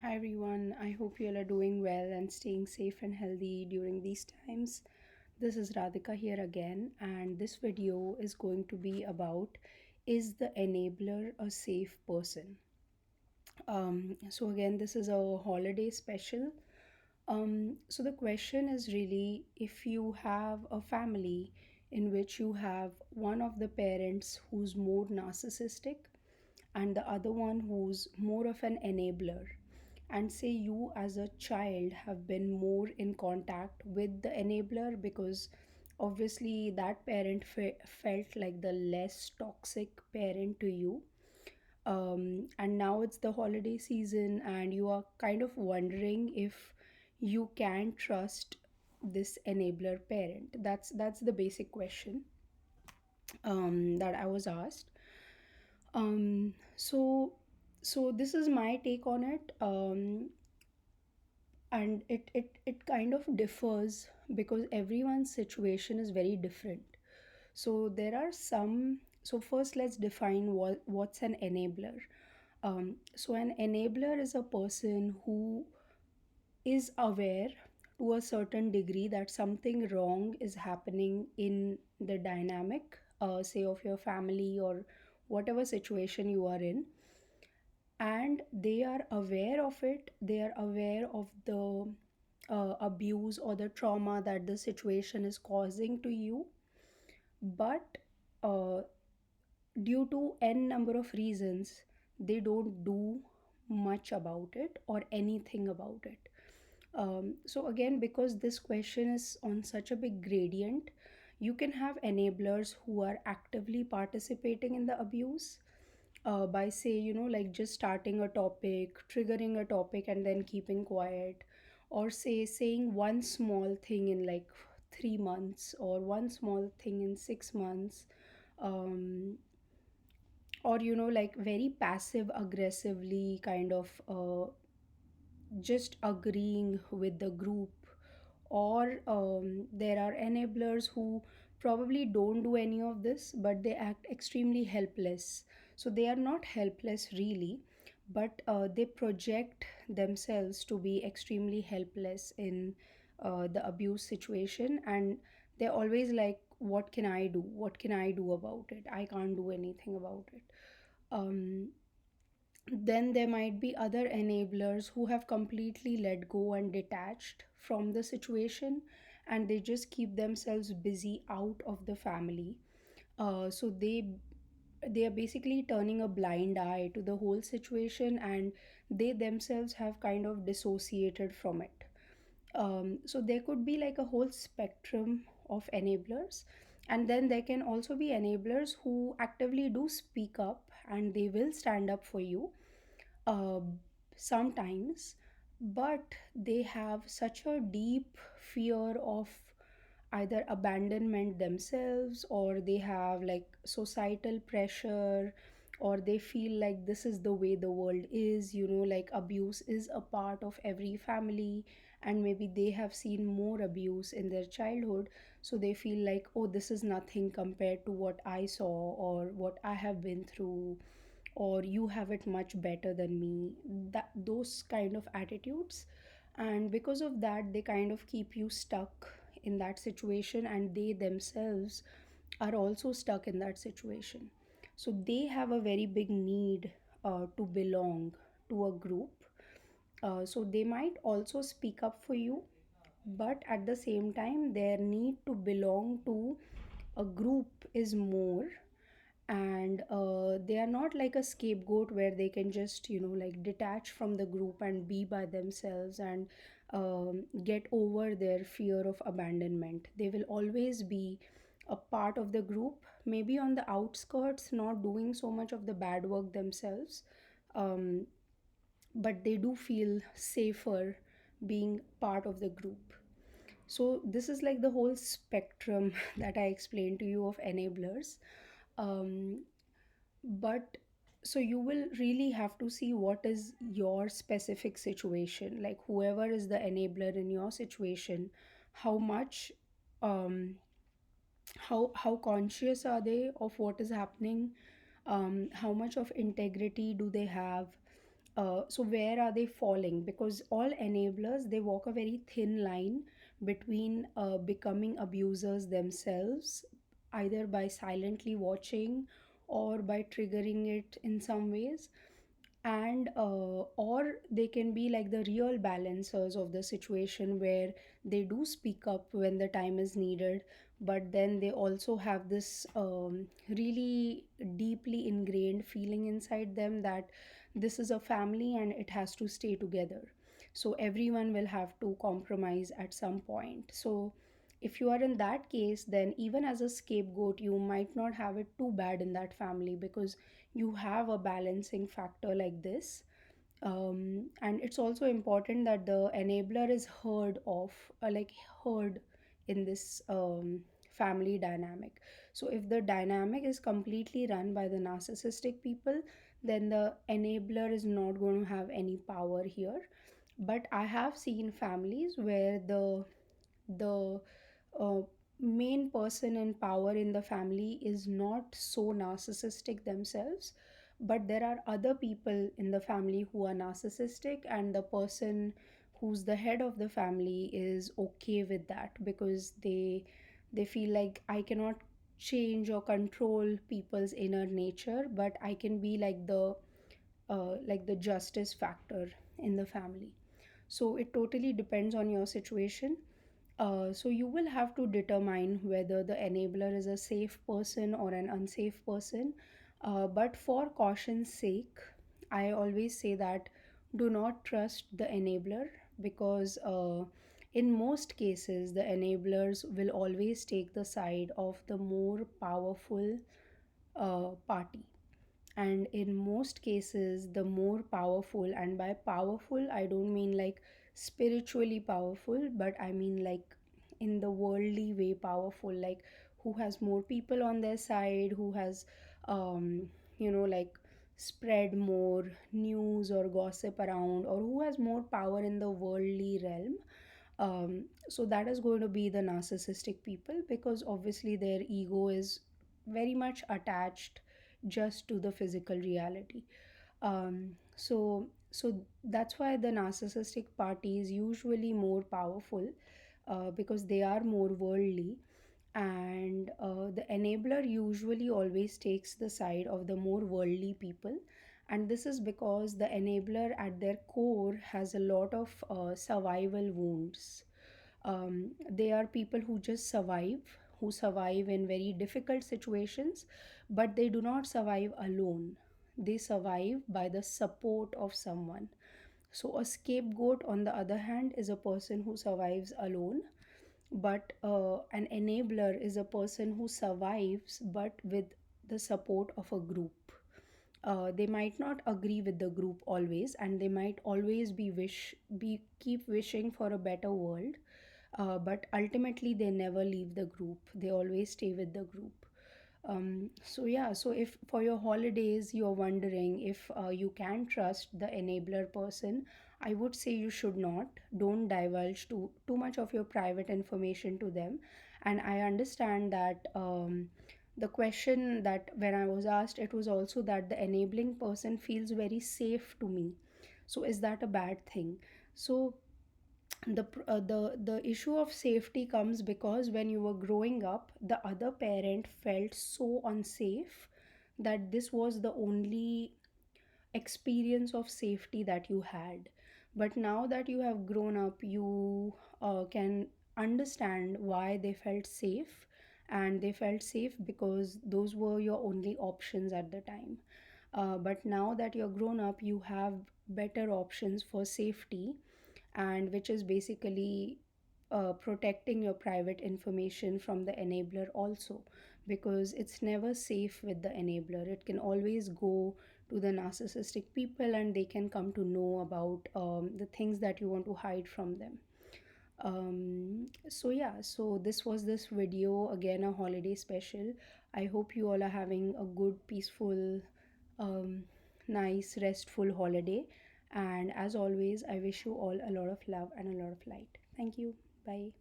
Hi everyone, I hope you all are doing well and staying safe and healthy during these times. This is Radhika here again, and this video is going to be about, is the enabler a safe person? So again, this is a holiday special. So the question is really, if you have a family in which you have one of the parents who's more narcissistic and the other one who's more of an enabler, and say you as a child have been more in contact with the enabler because obviously that parent felt like the less toxic parent to you, and now it's the holiday season and you are kind of wondering if you can trust this enabler parent. That's the basic question that I was asked. Um so so this is my take on it. And it kind of differs because everyone's situation is very different. So there are some. So first let's define what's an enabler. So an enabler is a person who is aware to a certain degree that something wrong is happening in the dynamic, say of your family or whatever situation you are in, and they are aware of it. They are aware of the abuse or the trauma that the situation is causing to you, but uh, due to n number of reasons they don't do much about it or anything about it. So again, because this question is on such a big gradient, you can have enablers who are actively participating in the abuse, by say, like just starting a topic, triggering a topic and then keeping quiet, or say saying one small thing in like 3 months or one small thing in 6 months, um, or like very passive aggressively kind of just agreeing with the group. Or there are enablers who probably don't do any of this but they act extremely helpless. So they are not helpless really, but they project themselves to be extremely helpless in the abuse situation, and they're always like, what can I do, what can I do about it, I can't do anything about it. Um, then there might be other enablers who have completely let go and detached from the situation, and they just keep themselves busy out of the family. So they are basically turning a blind eye to the whole situation, and they themselves have kind of dissociated from it. So there could be like a whole spectrum of enablers, and then there can also be enablers who actively do speak up and they will stand up for you, uh, sometimes, but they have such a deep fear of either abandonment themselves, or they have like societal pressure, or they feel like this is the way the world is, like abuse is a part of every family, and maybe they have seen more abuse in their childhood. So they feel like, oh, this is nothing compared to what I saw or what I have been through, or you have it much better than me, that those kind of attitudes. And because of that they kind of keep you stuck in that situation, and they themselves are also stuck in that situation. So they have a very big need to belong to a group. So they might also speak up for you, but at the same time their need to belong to a group is more. And they are not like a scapegoat where they can just like detach from the group and be by themselves and get over their fear of abandonment. They will always be a part of the group, maybe on the outskirts, not doing so much of the bad work themselves. Um, but they do feel safer being part of the group. So this is like the whole spectrum that I explained to you of enablers. Um, but so you will really have to see what is your specific situation, like whoever is the enabler in your situation, how much, um how conscious are they of what is happening, how much of integrity do they have, So where are they falling? Because all enablers, they walk a very thin line between becoming abusers themselves, either by silently watching or by triggering it in some ways, and or they can be like the real balancers of the situation, where they do speak up when the time is needed, but then they also have this really deeply ingrained feeling inside them that this is a family and it has to stay together, so everyone will have to compromise at some point. So if you are in that case, then even as a scapegoat, you might not have it too bad in that family, because you have a balancing factor like this. And it's also important that the enabler is heard of, like heard in this family dynamic. So if the dynamic is completely run by the narcissistic people, then the enabler is not going to have any power here. But I have seen families where the uh, main person in power in the family is not so narcissistic themselves, but there are other people in the family who are narcissistic, and the person who's the head of the family is okay with that, because they feel like, I cannot change or control people's inner nature, but I can be like the justice factor in the family. So it totally depends on your situation. So you will have to determine whether the enabler is a safe person or an unsafe person. But for caution's sake, I always say that do not trust the enabler, because in most cases, the enablers will always take the side of the more powerful party. And in most cases, the more powerful, and by powerful I don't mean like spiritually powerful, but I mean like in the worldly way powerful, like who has more people on their side, who has like spread more news or gossip around, or who has more power in the worldly realm. So that is going to be the narcissistic people, because obviously their ego is very much attached just to the physical reality. So that's why the narcissistic party is usually more powerful, because they are more worldly, and the enabler usually always takes the side of the more worldly people. And this is because the enabler at their core has a lot of survival wounds. They are people who just survive, who survive in very difficult situations, but they do not survive alone. They survive by the support of someone. So, a scapegoat, on the other hand, is a person who survives alone, but an enabler is a person who survives but with the support of a group. They might not agree with the group always, and they might always be keep wishing for a better world, but ultimately they never leave the group, they always stay with the group. So yeah, so if for your holidays you're wondering if you can trust the enabler person, I would say you should not. Don't divulge too much of your private information to them. And I understand that the question that when I was asked, it was also that the enabling person feels very safe to me. So is that a bad thing? So the issue of safety comes because when you were growing up, the other parent felt so unsafe that this was the only experience of safety that you had. But now that you have grown up, you can understand why they felt safe, and they felt safe because those were your only options at the time. But now that you're grown up, you have better options for safety, and which is basically protecting your private information from the enabler also, because it's never safe with the enabler. It can always go to the narcissistic people, and they can come to know about the things that you want to hide from them. So yeah, so this was this video, again a holiday special. I hope you all are having a good, peaceful, um, nice, restful holiday. And as always, I wish you all a lot of love and a lot of light. Thank you. Bye.